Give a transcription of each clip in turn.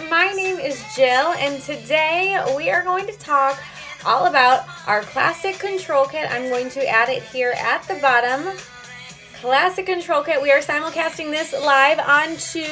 my name is Jill, and today we are going to talk all about our classic control kit. I'm going to add it here at the bottom. Classic control kit. We are simulcasting this live onto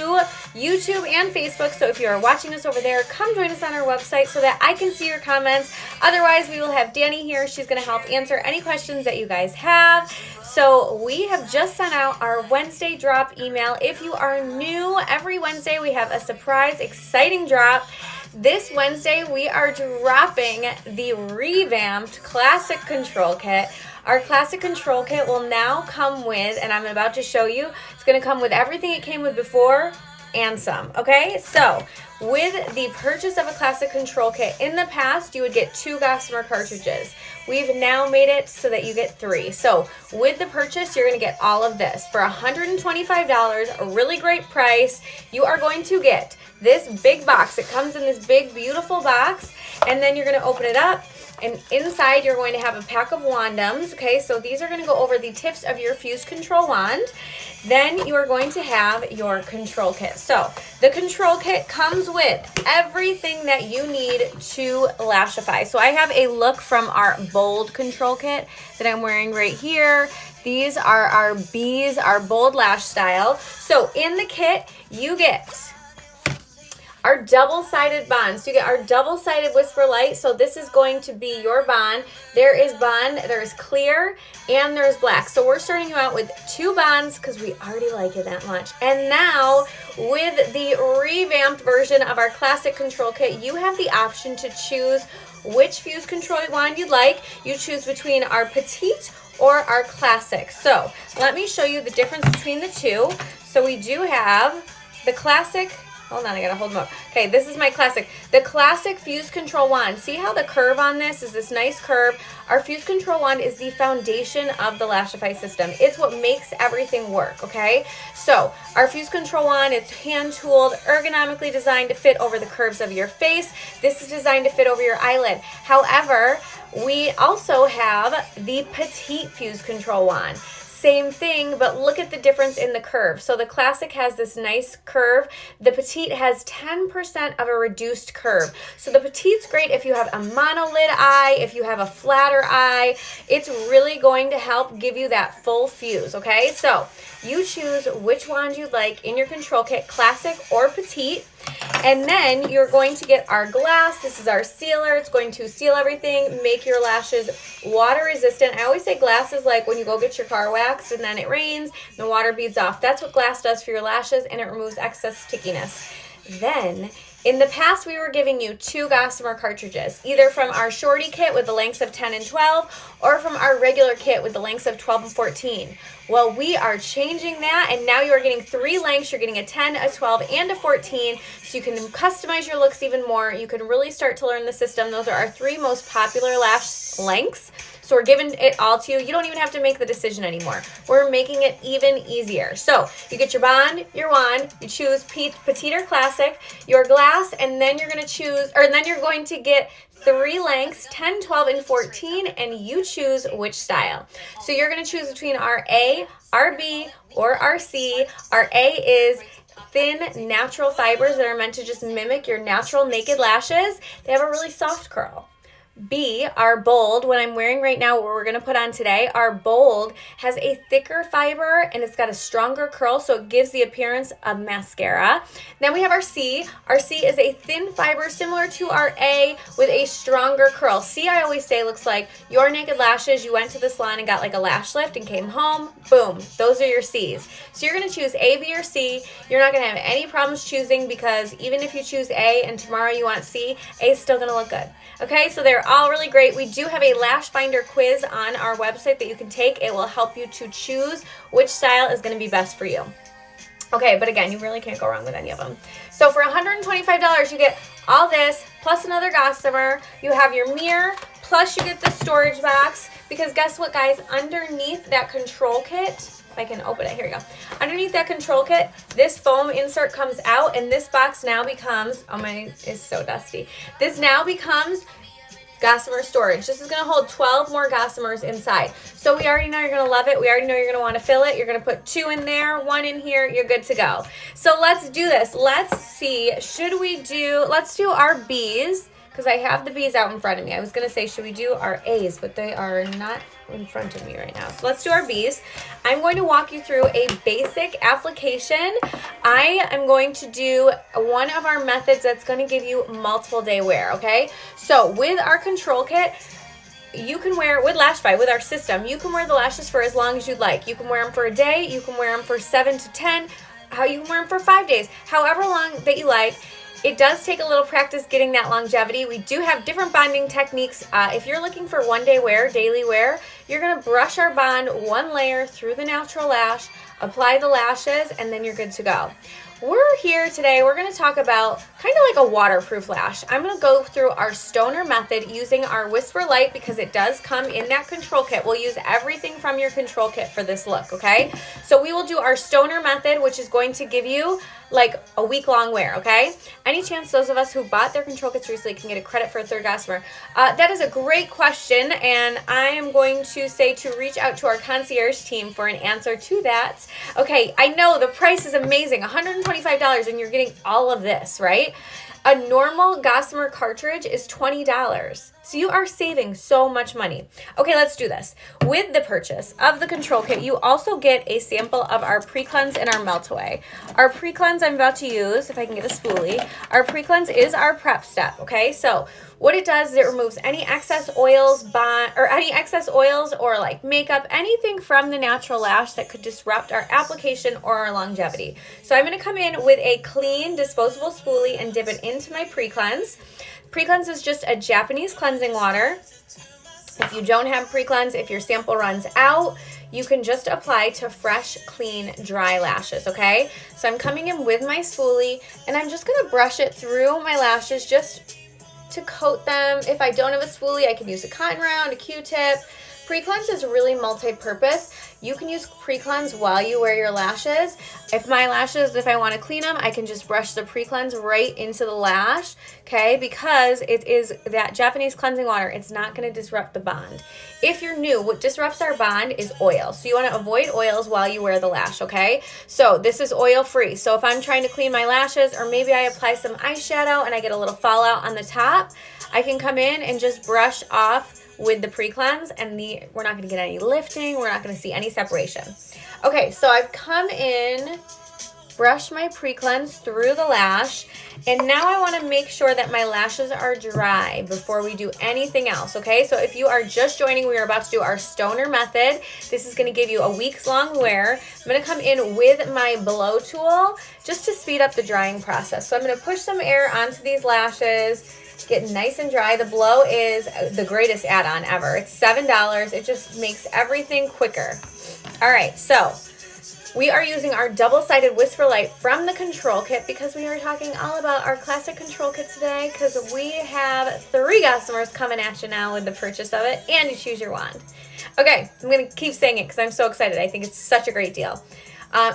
YouTube and Facebook, so if you are watching us over there, come join us on our website so that I can see your comments. Otherwise, we will have Danny here. She's going to help answer any questions that you guys have. So we have just sent out our Wednesday drop email. If you are new, every Wednesday we have a surprise, exciting drop. This Wednesday we are dropping the revamped classic control kit. Our classic control kit will now come with, and I'm about to show you, it's going to come with everything it came with before and some, okay? So, with the purchase of a classic control kit, in the past, you would get 2 Gossamer cartridges. We've now made it so that you get 3. So, with the purchase, you're going to get all of this. For $125, a really great price, you are going to get this big box. It comes in this big, beautiful box, and then you're going to open it up. And inside, you're going to have a pack of wandums, okay? So these are going to go over the tips of your fuse control wand. Then you are going to have your control kit. So the control kit comes with everything that you need to lashify. So I have a look from our bold control kit that I'm wearing right here. These are our bees, our bold lash style. So in the kit, you get our double-sided bond. So you get our double-sided Whisper Light. So this is going to be your bond. There is bond, there's clear, and there's black. So we're starting you out with 2 bonds because we already like it that much. And now with the revamped version of our classic control kit, you have the option to choose which fuse control wand you'd like. You choose between our petite or our classic. So let me show you the difference between the two. So we do have the classic. Hold on, I gotta hold them up. Okay, this is my classic. The classic fuse control wand. See how the curve on this is this nice curve? Our fuse control wand is the foundation of the Lashify system. It's what makes everything work, okay? So, our fuse control wand, it's hand-tooled, ergonomically designed to fit over the curves of your face. This is designed to fit over your eyelid. However, we also have the petite fuse control wand. Same thing, but look at the difference in the curve. So the classic has this nice curve. The petite has 10% of a reduced curve. So the petite's great if you have a monolid eye, if you have a flatter eye. It's really going to help give you that full fuse, okay? So you choose which wand you'd like in your control kit, classic or petite. And then you're going to get our glass. This is our sealer. It's going to seal everything, make your lashes water resistant. I always say glass is like when you go get your car waxed and then it rains and the water beads off. That's what glass does for your lashes, and it removes excess stickiness. Then, in the past, we were giving you 2 Gossamer cartridges, either from our shorty kit with the lengths of 10 and 12, or from our regular kit with the lengths of 12 and 14. Well, we are changing that, and now you are getting 3 lengths. You're getting a 10, a 12, and a 14, so you can customize your looks even more. You can really start to learn the system. Those are our 3 most popular lash lengths. So we're giving it all to you. You don't even have to make the decision anymore. We're making it even easier. So you get your bond, your wand, you choose petite or classic, your glass, and then you're going to choose, or then you're going to get 3 lengths, 10, 12, and 14, and you choose which style. So you're going to choose between our A, our B, or our C. Our A is thin, natural fibers that are meant to just mimic your natural naked lashes. They have a really soft curl. B, our bold, what I'm wearing right now, what we're going to put on today, our bold has a thicker fiber and it's got a stronger curl, so it gives the appearance of mascara. Then we have our C. Our C is a thin fiber similar to our A with a stronger curl. C, I always say, looks like your naked lashes. You went to the salon and got like a lash lift and came home. Boom. Those are your C's. So you're going to choose A, B, or C. You're not going to have any problems choosing, because even if you choose A and tomorrow you want C, A is still going to look good. Okay, so they're all really great. We do have a lash finder quiz on our website that you can take. It will help you to choose which style is going to be best for you. Okay, but again, you really can't go wrong with any of them. So for $125, you get all this, plus another Gossamer. You have your mirror, plus you get the storage box. Because guess what, guys? Underneath that control kit, if I can open it, here we go. Underneath that control kit, this foam insert comes out, and this box now becomes, oh, mine is so dusty. This now becomes gossamer storage. This is going to hold 12 more gossamers inside. So we already know you're going to love it. We already know you're going to want to fill it. You're going to put 2 in there, 1 in here. You're good to go. So let's do this. Let's see. Let's do our B's, because I have the B's out in front of me. I was going to say, should we do our A's, but they are not in front of me right now. So let's do our B's. I'm going to walk you through a basic application. I am going to do one of our methods that's going to give you multiple day wear, okay? So with our control kit, you can wear, with Lashify, with our system, you can wear the lashes for as long as you'd like. You can wear them for a day, you can wear them for 7 to 10, you can wear them for 5 days, however long that you like. It does take a little practice getting that longevity. We do have different bonding techniques. If you're looking for 1 day wear, daily wear, you're going to brush our bond 1 layer through the natural lash, apply the lashes, and then you're good to go. We're here today, we're going to talk about kind of like a waterproof lash. I'm going to go through our stoner method using our Whisper Light because it does come in that control kit. We'll use everything from your control kit for this look, okay? So we will do our stoner method, which is going to give you like a week-long wear, okay? Any chance those of us who bought their control kits recently can get a credit for a third gossamer? That is a great question, and I am going to say to reach out to our concierge team for an answer to that. Okay, I know the price is amazing, $125, and you're getting all of this, right? A normal gossamer cartridge is $20. So you are saving so much money. Okay, let's do this. With the purchase of the control kit, you also get a sample of our pre-cleanse and our melt away. Our pre-cleanse I'm about to use, if I can get a spoolie, our pre-cleanse is our prep step, okay? So what it does is it removes any excess oils or like makeup, anything from the natural lash that could disrupt our application or our longevity. So I'm gonna come in with a clean disposable spoolie and dip it into my pre-cleanse. Pre-cleanse is just a Japanese cleansing water. If you don't have pre-cleanse, if your sample runs out, you can just apply to fresh, clean, dry lashes, okay? So I'm coming in with my spoolie, and I'm just gonna brush it through my lashes just to coat them. If I don't have a spoolie, I can use a cotton round, a Q-tip. Pre-cleanse is really multi-purpose. You can use pre-cleanse while you wear your lashes. If I want to clean them, I can just brush the pre-cleanse right into the lash, okay? Because it is that Japanese cleansing water. It's not going to disrupt the bond. If you're new, what disrupts our bond is oil. So you want to avoid oils while you wear the lash, okay? So this is oil-free. So if I'm trying to clean my lashes, or maybe I apply some eyeshadow and I get a little fallout on the top, I can come in and just brush off with the pre-cleanse, and we're not going to get any lifting. We're not going to see any separation. Okay, so I've come in, brushed my pre-cleanse through the lash, and now I want to make sure that my lashes are dry before we do anything else, okay? So if you are just joining, we are about to do our stoner method. This is going to give you a week's long wear. I'm going to come in with my blow tool just to speed up the drying process. So I'm going to push some air onto these lashes, get nice and dry. The blow is the greatest add-on ever. It's $7. It just makes everything quicker. All right, so we are using our double-sided Whisper Light from the control kit because we are talking all about our classic control kit today because we have 3 gossamers coming at you now with the purchase of it, and you choose your wand. Okay, I'm going to keep saying it because I'm so excited. I think it's such a great deal.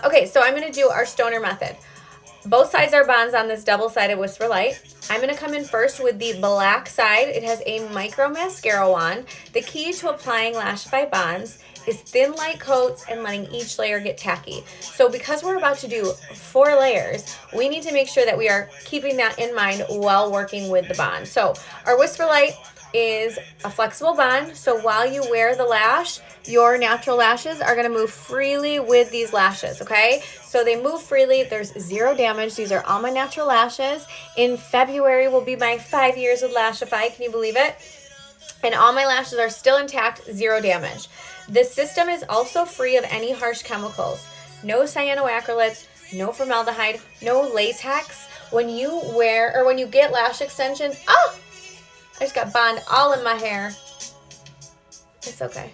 Okay, so I'm going to do our stoner method. Both sides are bonds on this double-sided Whisper Light. I'm going to come in first with the black side. It has a micro mascara wand. The key to applying Lashify bonds is thin light coats and letting each layer get tacky. So because we're about to do 4 layers, we need to make sure that we are keeping that in mind while working with the bond. So our Whisper Light is a flexible bond, so while you wear the lash, your natural lashes are going to move freely with these lashes, okay? So they move freely. There's 0 damage. These are all my natural lashes. In February will be my 5 years with Lashify. Can you believe it? And all my lashes are still intact, 0 damage. This system is also free of any harsh chemicals. No cyanoacrylates, no formaldehyde, no latex. When you get lash extensions, I just got bond all in my hair. It's okay.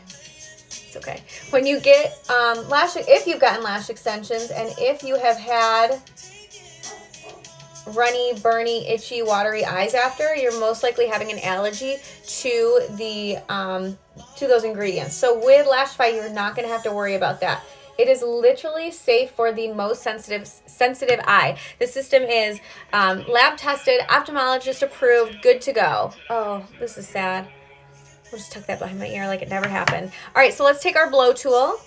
It's okay. When you get if you've gotten lash extensions and if you have had runny, burny, itchy, watery eyes after, you're most likely having an allergy to those ingredients. So with Lashify, you're not going to have to worry about that. It is literally safe for the most sensitive eye. The system is lab tested, ophthalmologist approved, good to go. Oh, this is sad. We'll just tuck that behind my ear like it never happened. All right, so let's take our blow tool.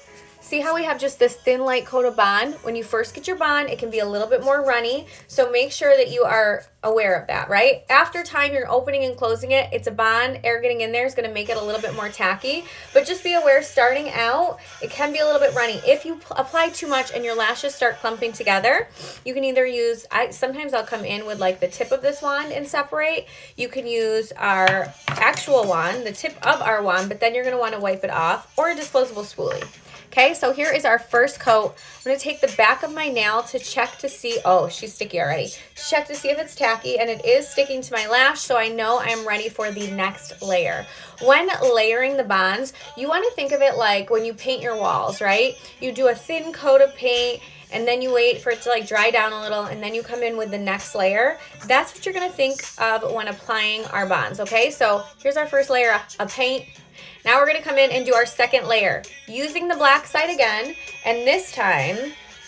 See how we have just this thin light coat of Bond? When you first get your Bond, it can be a little bit more runny, so make sure that you are aware of that, right? After time, you're opening and closing it. It's a Bond. Air getting in there is going to make it a little bit more tacky, but just be aware starting out, it can be a little bit runny. If you apply too much and your lashes start clumping together, you can either use, sometimes I'll come in with like the tip of this wand and separate. You can use our actual wand, the tip of our wand, but then you're going to want to wipe it off, or a disposable spoolie. Okay, so here is our first coat. I'm going to take the back of my nail to check to see, oh, she's sticky already. Check to see if it's tacky, and it is sticking to my lash, so I know I'm ready for the next layer. When layering the bonds, you want to think of it like when you paint your walls, right? You do a thin coat of paint, and then you wait for it to like dry down a little, and then you come in with the next layer. That's what you're going to think of when applying our bonds, okay? So here's our first layer of paint. Now we're going to come in and do our second layer using the black side again, and this time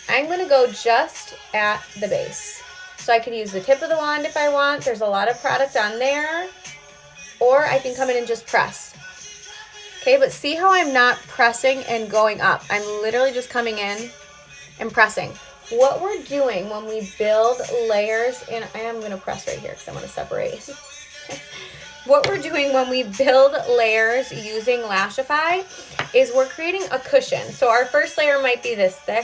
I'm going to go just at the base. So I can use the tip of the wand if I want. There's a lot of product on there, or I can come in and just press. Okay, but see how I'm not pressing and going up. I'm literally just coming in and pressing. What we're doing when we build layers, and I am going to press right here because I want to separate. What we're doing when we build layers using Lashify is we're creating a cushion. So our first layer might be this thick,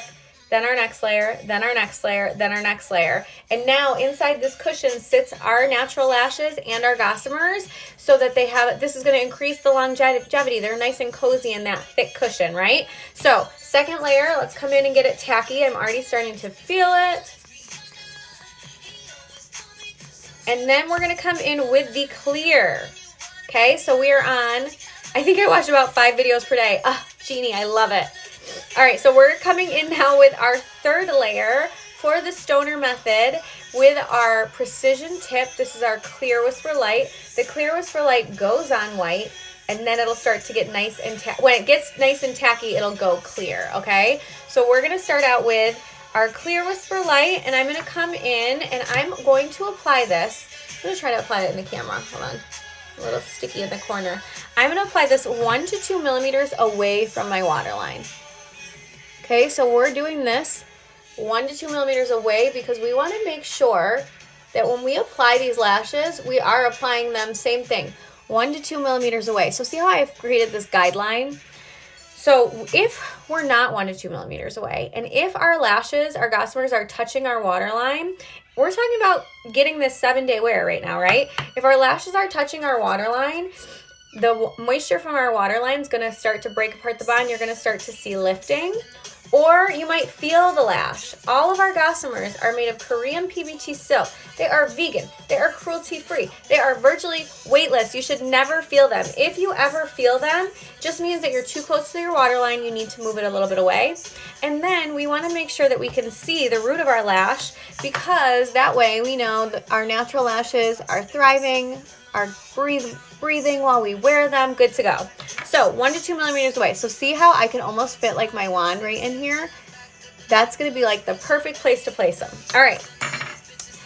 then our next layer, then our next layer, then our next layer. And now inside this cushion sits our natural lashes and our gossamers, so that they have, this is going to increase the longevity. They're nice and cozy in that thick cushion, right? So second layer, let's come in and get it tacky. I'm already starting to feel it. And then we're going to come in with the clear. Okay, so we are on, I think I watch about 5 videos per day. Ah, Jeannie, I love it. All right, so we're coming in now with our third layer for the stoner method with our precision tip. This is our clear whisper light. The clear whisper light goes on white, and then it'll start to get nice and when it gets nice and tacky, it'll go clear, okay? So we're going to start out with our clear whisper light, and I'm going to come in and I'm going to apply this. I'm going to try to apply it in the camera. Hold on. A little sticky in the corner. I'm going to apply this 1 to 2 millimeters away from my waterline. Okay, so we're doing this 1 to 2 millimeters away because we want to make sure that when we apply these lashes, we are applying them, same thing, 1 to 2 millimeters away. So see how I've created this guideline? So if we're not 1 to 2 millimeters away, and if our lashes, our gossamers are touching our waterline, we're talking about getting this 7-day wear right now, right? If our lashes are touching our waterline, the moisture from our waterline is going to start to break apart the bond. You're going to start to see lifting. Or you might feel the lash. All of our gossamers are made of Korean PBT silk. They are vegan. They are cruelty-free. They are virtually weightless. You should never feel them. If you ever feel them, it just means that you're too close to your waterline. You need to move it a little bit away. And then we want to make sure that we can see the root of our lash, because that way we know that our natural lashes are thriving, are breathing while we wear them, good to go. So 1 to 2 millimeters away. So see how I can almost fit like my wand right in here? That's going to be like the perfect place to place them. All right.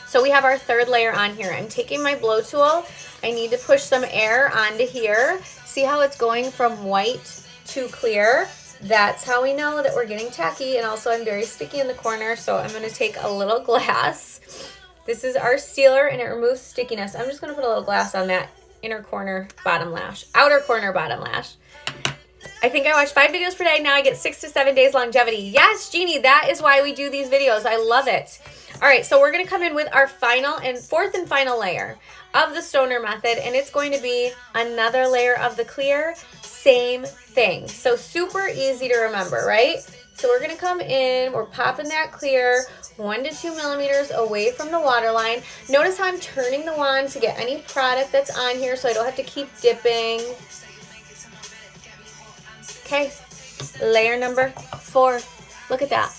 So we have our third layer on here. I'm taking my blow tool. I need to push some air onto here. See how it's going from white to clear? That's how we know that we're getting tacky. And also I'm very sticky in the corner, so I'm going to take a little glass. This is our sealer, and it removes stickiness. I'm just going to put a little glass on that inner corner bottom lash, outer corner bottom lash. I think I watch 5 videos per day. Now I get 6 to 7 days longevity. Yes, Jeannie, that is why we do these videos. I love it. All right, so we're going to come in with our final and fourth and final layer of the stoner method, and it's going to be another layer of the clear, same thing. So super easy to remember, right? So we're going to come in, we're popping that clear 1 to 2 millimeters away from the waterline. Notice how I'm turning the wand to get any product that's on here so I don't have to keep dipping. Okay, layer number 4. Look at that.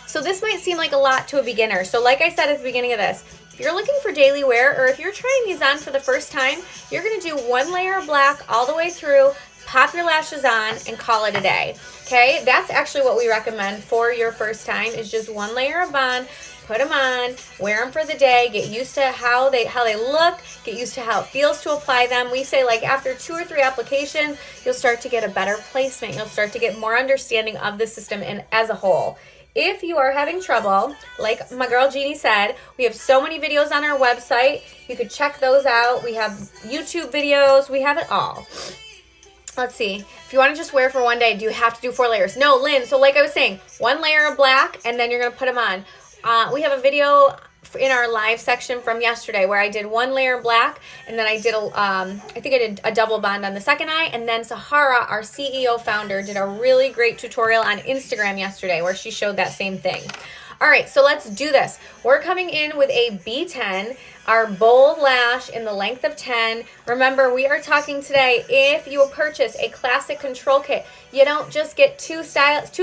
So this might seem like a lot to a beginner. So like I said at the beginning of this, If you're looking for daily wear, or if you're trying these on for the first time, you're going to do 1 layer of black all the way through, pop your lashes on, and call it a day. Okay, that's actually what we recommend for your first time, is just 1 layer of bond. Put them on, wear them for the day, get used to how they look, get used to how it feels to apply them. We say like after 2 or 3 applications, you'll start to get a better placement. You'll start to get more understanding of the system and as a whole. If you are having trouble, like my girl Jeannie said, we have so many videos on our website. You could check those out. We have YouTube videos. We have it all. Let's see. If you want to just wear for one day, do you have to do 4 layers? No, Lynn. So like I was saying, 1 layer of black, and then you're going to put them on. We have a video in our live section from yesterday where I did 1 layer black, and then I did I think I did a double bond on the second eye, and then Sahara, our CEO founder, did a really great tutorial on Instagram yesterday where she showed that same thing. All right, so let's do this. We're coming in with a B10, our bold lash in the length of 10. Remember, we are talking today, if you will purchase a classic control kit, you don't just get 2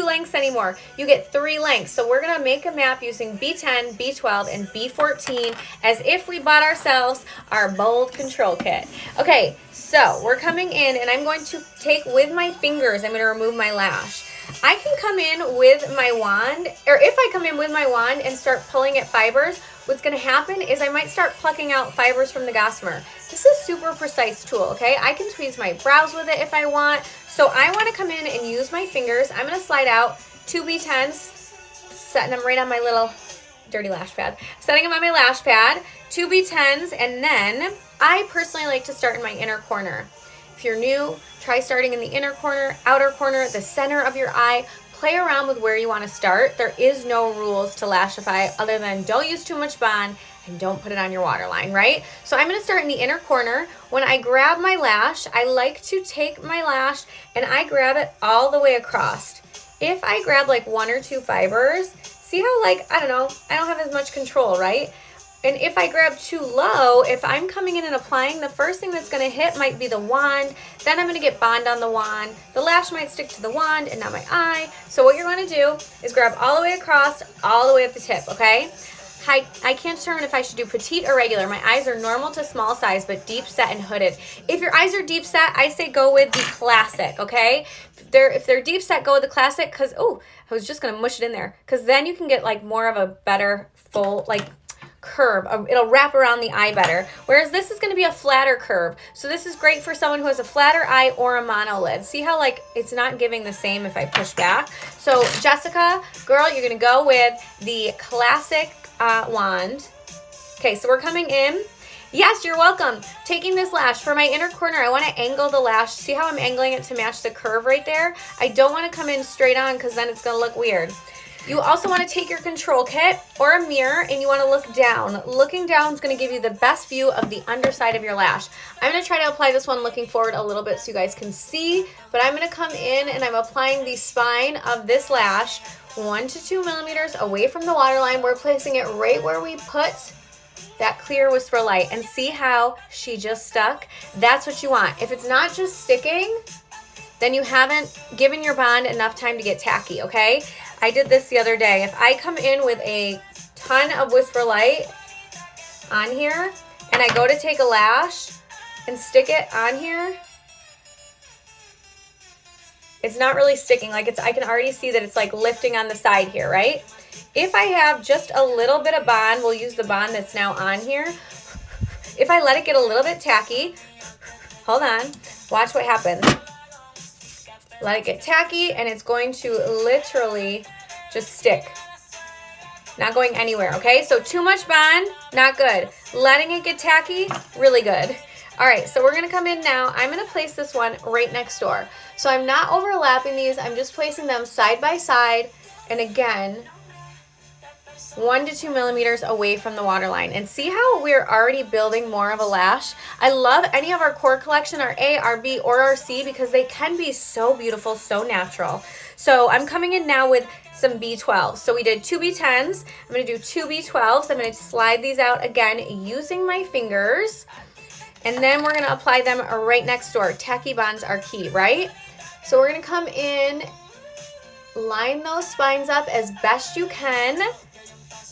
lengths anymore. You get 3 lengths. So we're going to make a map using B10, B12, and B14 as if we bought ourselves our bold control kit. Okay, so we're coming in, and I'm going to take with my fingers, I'm going to remove my lash. I can come in with my wand, or if I come in with my wand and start pulling at fibers, what's going to happen is I might start plucking out fibers from the gossamer. This is a super precise tool, okay? I can tweeze my brows with it if I want. So I want to come in and use my fingers. I'm going to slide out 2 B10s, setting them right on my little dirty lash pad. Setting them on my lash pad, 2 B10s, and then I personally like to start in my inner corner. If you're new, try starting in the inner corner, outer corner, the center of your eye. Play around with where you want to start. There is no rules to lashify other than don't use too much bond and don't put it on your waterline, right? So I'm going to start in the inner corner. When I grab my lash, I like to take my lash and I grab it all the way across. If I grab like 1 or 2 fibers, see how like, I don't know, I don't have as much control, right? And if I grab too low, if I'm coming in and applying, the first thing that's going to hit might be the wand. Then I'm going to get bond on the wand. The lash might stick to the wand and not my eye. So what you're going to do is grab all the way across, all the way up the tip, okay? I can't determine if I should do petite or regular. My eyes are normal to small size, but deep set and hooded. If your eyes are deep set, I say go with the classic, okay? If they're deep set, go with the classic, because, oh, I was just going to mush it in there, because then you can get like more of a better full, like, curve. It'll wrap around the eye better, whereas this is going to be a flatter curve. So this is great for someone who has a flatter eye or a monolid. See how like it's not giving the same if I push back? So Jessica, girl, you're going to go with the classic wand. Okay, so we're coming in. Yes, you're welcome. Taking this lash for my inner corner, I want to angle the lash. See how I'm angling it to match the curve right there? I don't want to come in straight on because then it's going to look weird. You also want to take your control kit or a mirror and you want to look down. Looking down is going to give you the best view of the underside of your lash. I'm going to try to apply this one looking forward a little bit so you guys can see, but I'm going to come in and I'm applying the spine of this lash 1 to 2 millimeters away from the waterline. We're placing it right where we put that clear Whisper Light, and see how she just stuck? That's what you want. If it's not just sticking, then you haven't given your bond enough time to get tacky, okay? I did this the other day. If I come in with a ton of Whisper Light on here and I go to take a lash and stick it on here, it's not really sticking. Like I can already see that it's like lifting on the side here, right? If I have just a little bit of bond, we'll use the bond that's now on here. If I let it get a little bit tacky, hold on, watch what happens. Let it get tacky and it's going to literally just stick. Not going anywhere, okay? So too much bond, not good. Letting it get tacky, really good. All right, so we're gonna come in now. I'm gonna place this one right next door. So I'm not overlapping these, I'm just placing them side by side, and again, 1 to 2 millimeters away from the waterline. And see how we're already building more of a lash? I love any of our core collection, our A, our B, or our C, because they can be so beautiful, so natural. So I'm coming in now with some B12s. So we did 2 B10s. I'm going to do 2 B12s. I'm going to slide these out again using my fingers. And then we're going to apply them right next door. Tacky bonds are key, right? So we're going to come in, line those spines up as best you can.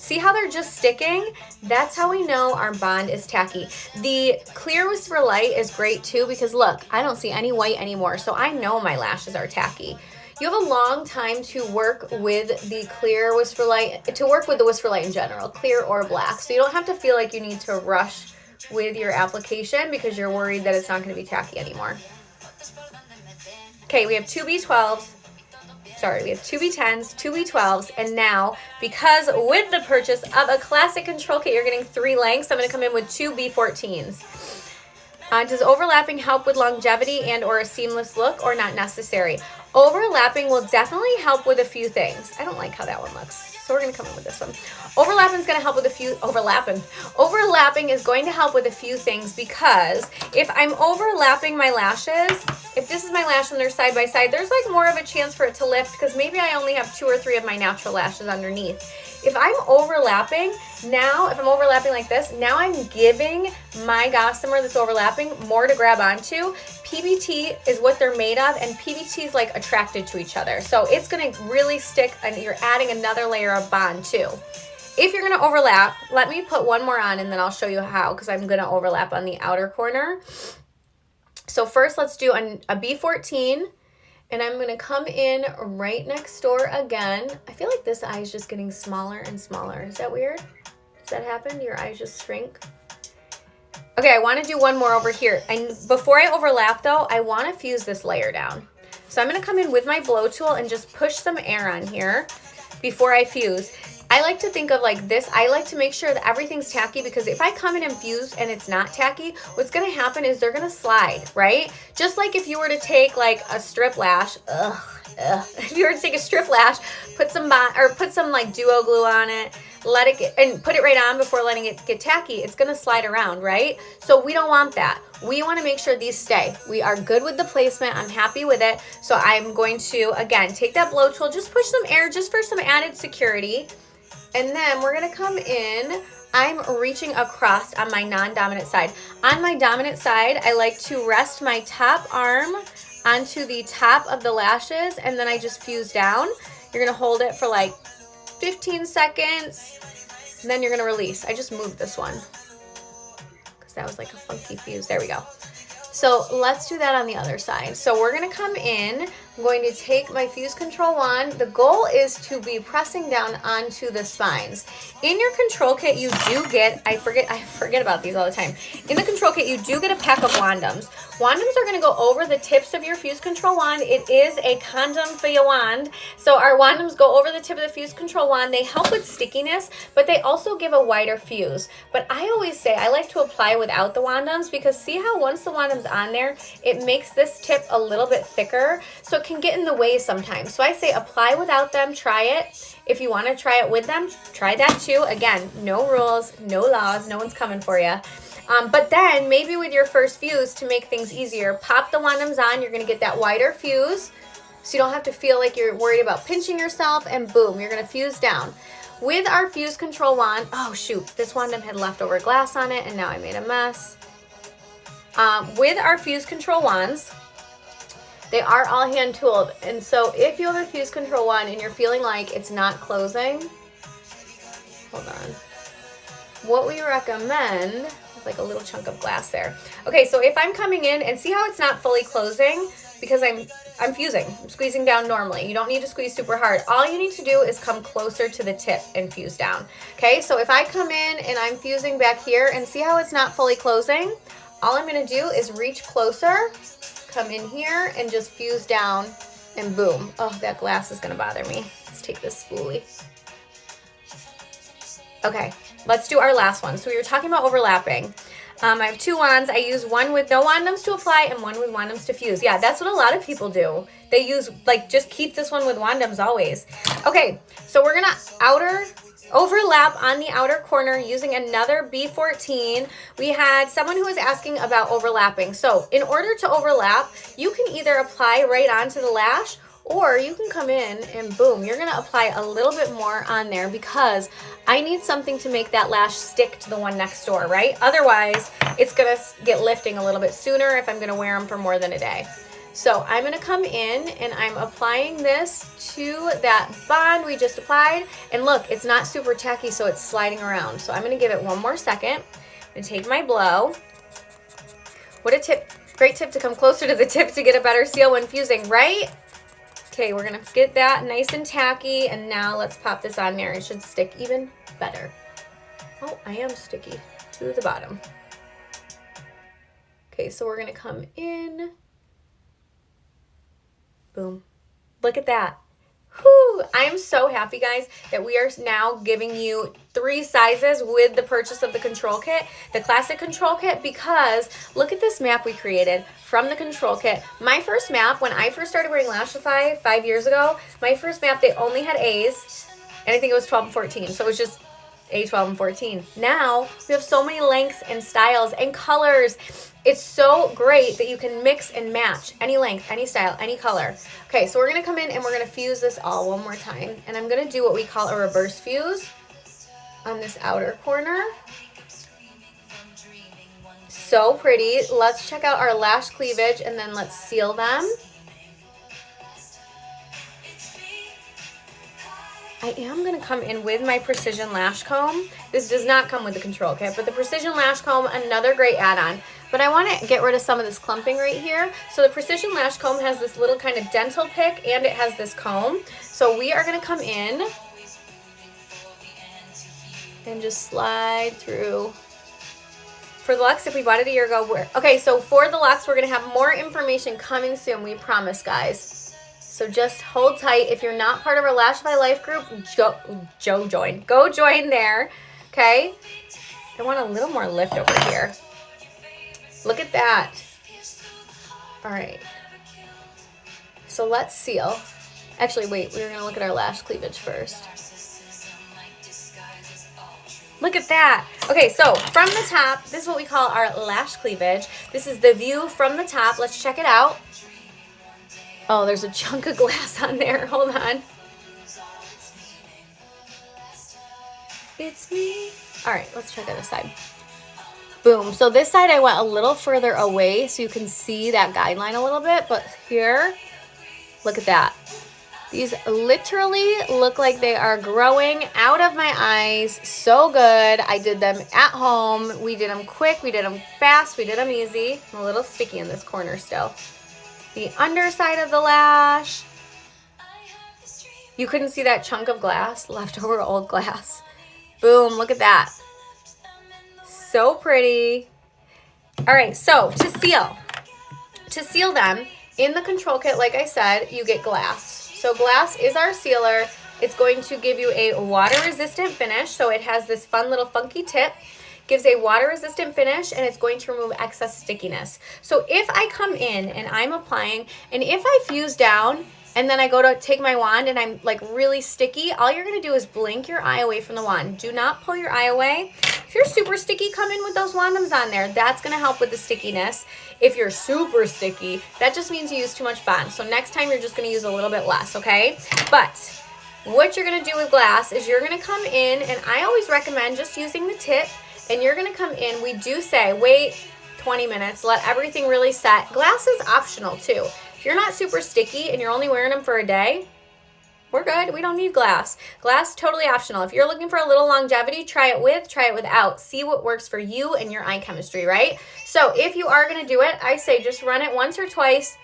See how they're just sticking? That's how we know our bond is tacky. The clear Whisper Light is great too because look, I don't see any white anymore, so I know my lashes are tacky. You have a long time to work with the clear Whisper Light, to work with the Whisper Light in general, clear or black. So you don't have to feel like you need to rush with your application because you're worried that it's not going to be tacky anymore. Okay, we have two B12s. Sorry, we have two B10s, two B12s, and now, because with the purchase of a classic control kit, you're getting 3 lengths, I'm going to come in with two B14s. Does overlapping help with longevity and or a seamless look or not necessary? Overlapping will definitely help with a few things. I don't like how that one looks, so we're going to come in with this one. Overlapping is going to help with a few, Overlapping is going to help with a few things because if I'm overlapping my lashes, if this is my lash and they're side by side, there's like more of a chance for it to lift because maybe I only have 2 or 3 of my natural lashes underneath. If I'm overlapping, now, if I'm overlapping like this, now I'm giving my gossamer that's overlapping more to grab onto. PBT is what they're made of, and PBT is like attracted to each other. So it's gonna really stick, and you're adding another layer of bond too. If you're gonna overlap, let me put one more on and then I'll show you how, because I'm gonna overlap on the outer corner. So first let's do a B14. And I'm going to come in right next door again. I feel like this eye is just getting smaller and smaller. Is that weird? Does that happen? Your eyes just shrink? Okay, I want to do one more over here. And before I overlap though, I want to fuse this layer down. So I'm going to come in with my blow tool and just push some air on here before I fuse. I like to think of like this. I like to make sure that everything's tacky because if I come in and fuse and it's not tacky, what's going to happen is they're going to slide, right? Just like if you were to take like a strip lash, if you were to take a strip lash, put some like duo glue on it, let it get, and put it right on before letting it get tacky, it's going to slide around, right? So we don't want that. We want to make sure these stay. We are good with the placement. I'm happy with it. So I'm going to, again, take that blow tool, just push some air just for some added security. And then we're going to come in. I'm reaching across on my non-dominant side. On my dominant side, I like to rest my top arm onto the top of the lashes, and then I just fuse down. You're going to hold it for like 15 seconds, and then you're going to release. I just moved this one because that was like a funky fuse. There we go. So let's do that on the other side. So we're going to come in. I'm going to take my fuse control wand. The goal is to be pressing down onto the spines. In your control kit, you do get, I forget about these all the time. In the control kit, you do get a pack of wandums. Wandums are going to go over the tips of your fuse control wand. It is a condom for your wand. So our wandums go over the tip of the fuse control wand. They help with stickiness, but they also give a wider fuse. But I always say I like to apply without the wandums because see how once the wandums on there, it makes this tip a little bit thicker. So it can get in the way sometimes. So I say apply without them, try it. If you want to try it with them, try that too. Again, no rules, no laws, no one's coming for you. But then maybe with your first fuse to make things easier, pop the wandums on. You're going to get that wider fuse so you don't have to feel like you're worried about pinching yourself, and boom, you're going to fuse down. With our fuse control wand, oh shoot, this wandum had leftover glass on it and now I made a mess. With our fuse control wands, they are all hand tooled, and so if you have a fuse control wand and you're feeling like it's not closing, hold on. What we recommend is like a little chunk of glass there. Okay, so if I'm coming in and see how it's not fully closing because I'm fusing, I'm squeezing down normally. You don't need to squeeze super hard. All you need to do is come closer to the tip and fuse down. Okay, so if I come in and I'm fusing back here and see how it's not fully closing, all I'm going to do is reach closer, come in here and just fuse down, and boom. Oh, that glass is going to bother me. Let's take this spoolie. Okay, let's do our last one. So we were talking about overlapping. I have 2 wands. I use one with no wandums to apply and one with wandums to fuse. Yeah, that's what a lot of people do. They use, like, just keep this one with wandums always. Okay, so we're going to overlap on the outer corner using another B14. We had someone who was asking about overlapping. So in order to overlap, you can either apply right onto the lash, or you can come in and boom, you're gonna apply a little bit more on there because I need something to make that lash stick to the one next door, right? Otherwise, it's gonna get lifting a little bit sooner if I'm gonna wear them for more than a day. So I'm going to come in and I'm applying this to that bond we just applied. And look, it's not super tacky, so it's sliding around. So I'm going to give it one more second. I'm going to take my blow. What a tip, great tip to come closer to the tip to get a better seal when fusing, right? Okay, we're going to get that nice and tacky. And now let's pop this on there. It should stick even better. Oh, I am sticky to the bottom. Okay, so we're going to come in. Boom. Look at that. Whew. I am so happy, guys, that we are now giving you 3 sizes with the purchase of the control kit, the classic control kit, because look at this map we created from the control kit. My first map, when I first started wearing Lashify 5 years ago, my first map, they only had A's, and I think it was 12 and 14, so it was just A, 12, and 14. Now, we have so many lengths and styles and colors. It's so great that you can mix and match any length, any style, any color. Okay, so we're going to come in and we're going to fuse this all one more time. And I'm going to do what we call a reverse fuse on this outer corner. So pretty. Let's check out our lash cleavage and then let's seal them. I am going to come in with my Precision Lash Comb. This does not come with the control kit, but the Precision Lash Comb, another great add-on. But I want to get rid of some of this clumping right here. So the Precision Lash Comb has this little kind of dental pick, and it has this comb. So we are going to come in and just slide through. For the Lux, if we bought it a year ago, okay, so for the Lux, we're going to have more information coming soon, we promise, guys. So just hold tight. If you're not part of our Lashify Life group, go join there, okay? I want a little more lift over here. Look at that. All right. So let's seal. Actually, wait, we're gonna look at our lash cleavage first. Look at that. Okay, so from the top, this is what we call our lash cleavage. This is the view from the top. Let's check it out. Oh, there's a chunk of glass on there. Hold on. It's me. All right, let's check on this side. Boom. So this side I went a little further away so you can see that guideline a little bit. But here, look at that. These literally look like they are growing out of my eyes. So good. I did them at home. We did them quick. We did them fast. We did them easy. I'm a little sticky in this corner still. The underside of the lash. You couldn't see that chunk of glass, leftover old glass. Boom, look at that. So pretty. All right, so to seal them, in the control kit, like I said, you get glass. So glass is our sealer. It's going to give you a water-resistant finish, so it has this fun little funky tip. Gives a water-resistant finish, and it's going to remove excess stickiness. So if I come in and I'm applying, and if I fuse down, and then I go to take my wand and I'm like really sticky, all you're going to do is blink your eye away from the wand. Do not pull your eye away. If you're super sticky, come in with those wandums on there. That's going to help with the stickiness. If you're super sticky, that just means you use too much bond. So next time you're just going to use a little bit less, okay? But what you're going to do with glass is you're going to come in, and I always recommend just using the tip. And you're going to come in, we do say, wait 20 minutes, let everything really set. Glass is optional too. If you're not super sticky and you're only wearing them for a day, we're good. We don't need glass. Glass, totally optional. If you're looking for a little longevity, try it with, try it without. See what works for you and your eye chemistry, right? So if you are going to do it, I say just run it once or twice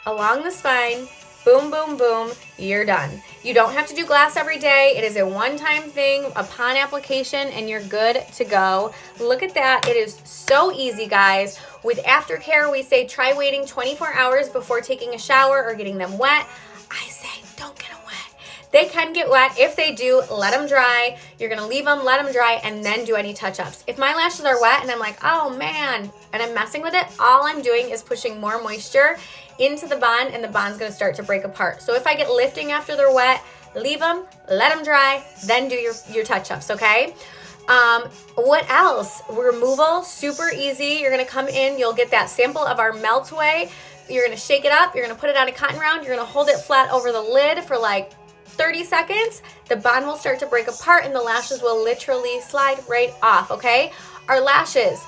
along the spine. Boom, boom, boom, you're done. You don't have to do glass every day. It is a one-time thing upon application, and you're good to go. Look at that. It is so easy, guys. With aftercare, we say try waiting 24 hours before taking a shower or getting them wet. I say don't get them wet. They can get wet. If they do, let them dry. You're going to leave them, let them dry, and then do any touch-ups. If my lashes are wet and I'm like, oh, man, and I'm messing with it, all I'm doing is pushing more moisture into the bond, and the bond's going to start to break apart. So if I get lifting after they're wet, leave them, let them dry, then do your touch-ups, okay? What else? Removal, super easy. You're going to come in, you'll get that sample of our melt away. You're going to shake it up, you're going to put it on a cotton round, you're going to hold it flat over the lid for like 30 seconds. The bond will start to break apart, and the lashes will literally slide right off, okay? Our lashes,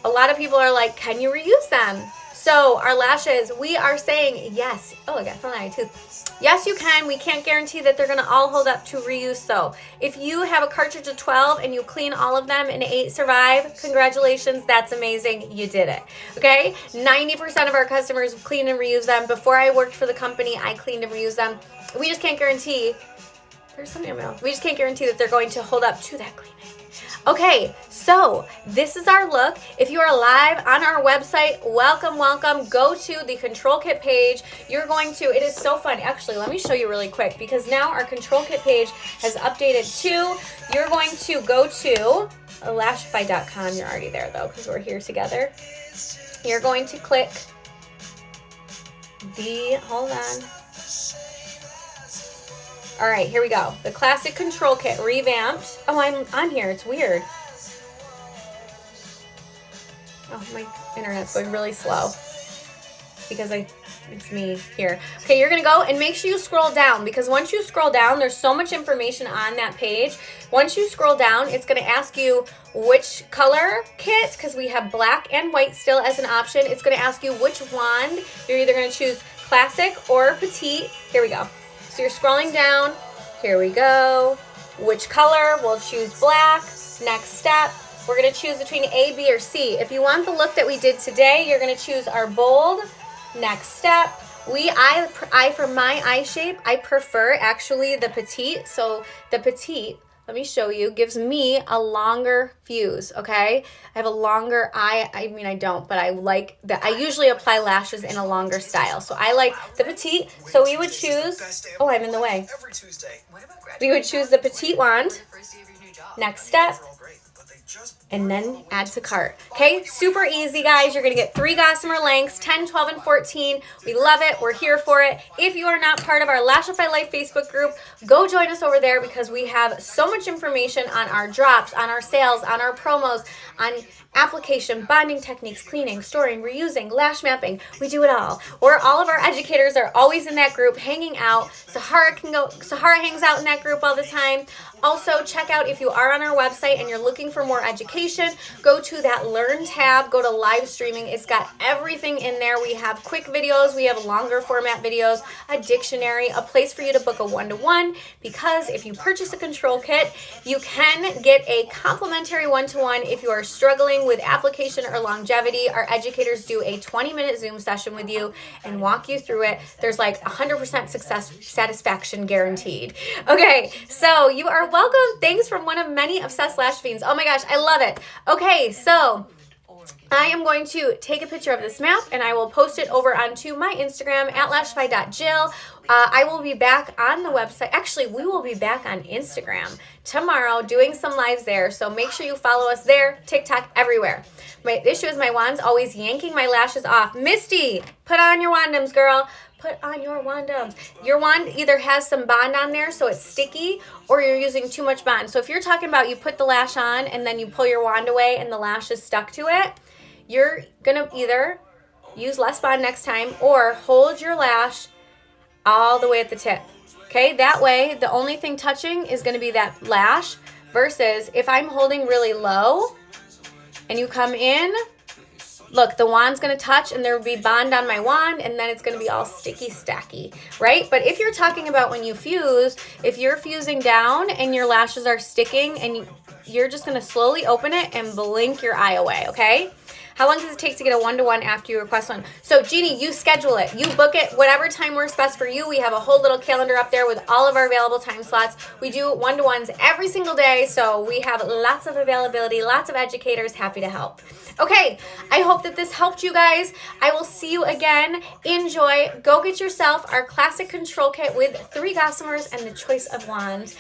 a lot of people are like, can you reuse them? So our lashes, we are saying yes. Oh, I got something on my tooth. Yes, you can. We can't guarantee that they're going to all hold up to reuse though. If you have a cartridge of 12 and you clean all of them and 8 survive, congratulations. That's amazing. You did it. Okay. 90% of our customers clean and reuse them. Before I worked for the company, I cleaned and reused them. We just can't guarantee. There's something in my mouth. We just can't guarantee that they're going to hold up to that cleaning. Okay, so this is our look. If you are live on our website, welcome, welcome. Go to the control kit page. You're going to, it is so fun. Actually, let me show you really quick because now our control kit page has updated too. You're going to go to lashify.com. You're already there though because we're here together. You're going to click hold on. All right, here we go. The classic control kit revamped. Oh, I'm on here. It's weird. Oh, my internet's going really slow because it's me here. Okay, you're gonna go and make sure you scroll down because once you scroll down, there's so much information on that page. Once you scroll down, it's gonna ask you which color kit because we have black and white still as an option. It's gonna ask you which wand. You're either gonna choose classic or petite. Here we go. So you're scrolling down. Here we go. Which color? We'll choose black. Next step. We're going to choose between A, B, or C. If you want the look that we did today, you're going to choose our bold. Next step. I for my eye shape, I prefer actually the petite. So the petite, let me show you, gives me a longer fuse, okay? I have a longer eye. I mean, I don't, but I like that. I usually apply lashes in a longer style. So I like the petite. So we would choose, oh, I'm in the way. We would choose the petite wand. Next step. And then add to cart. Okay, super easy, guys. You're going to get 3 gossamer lengths, 10, 12, and 14. We love it. We're here for it. If you are not part of our Lashify Life Facebook group, go join us over there because we have so much information on our drops, on our sales, on our promos, on application, bonding techniques, cleaning, storing, reusing, lash mapping. We do it all. Where all of our educators are always in that group hanging out. Sahara hangs out in that group all the time. Also, check out if you are on our website and you're looking for more education, go to that Learn tab, go to live streaming. It's got everything in there. We have quick videos, we have longer format videos, a dictionary, a place for you to book a one-to-one because if you purchase a control kit, you can get a complimentary one-to-one if you are struggling with application or longevity. Our educators do a 20-minute Zoom session with you and walk you through it. There's like 100% satisfaction guaranteed. Okay, so you are welcome. Thanks from one of many obsessed lash fiends. Oh my gosh, I love it. Okay, so I am going to take a picture of this map and I will post it over onto my Instagram at lashify.jill. I will be back on the website. Actually, we will be back on Instagram tomorrow doing some lives there. So make sure you follow us there, TikTok, everywhere. My issue is my wand's always yanking my lashes off. Misty, put on your wandums, girl. Put on your wandums. Your wand either has some bond on there so it's sticky or you're using too much bond. So if you're talking about you put the lash on and then you pull your wand away and the lash is stuck to it, you're going to either use less bond next time or hold your lash all the way at the tip. Okay, that way the only thing touching is going to be that lash versus if I'm holding really low and you come in, look, the wand's going to touch and there will be bond on my wand and then it's going to be all sticky stacky, right? But if you're talking about when you fuse, if you're fusing down and your lashes are sticking and you're just going to slowly open it and blink your eye away, okay? How long does it take to get a one-to-one after you request one? So, Jeannie, you schedule it. You book it whatever time works best for you. We have a whole little calendar up there with all of our available time slots. We do one-to-ones every single day, so we have lots of availability, lots of educators happy to help. Okay, I hope that this helped you guys. I will see you again. Enjoy. Go get yourself our classic control kit with 3 gossamers and the choice of wands.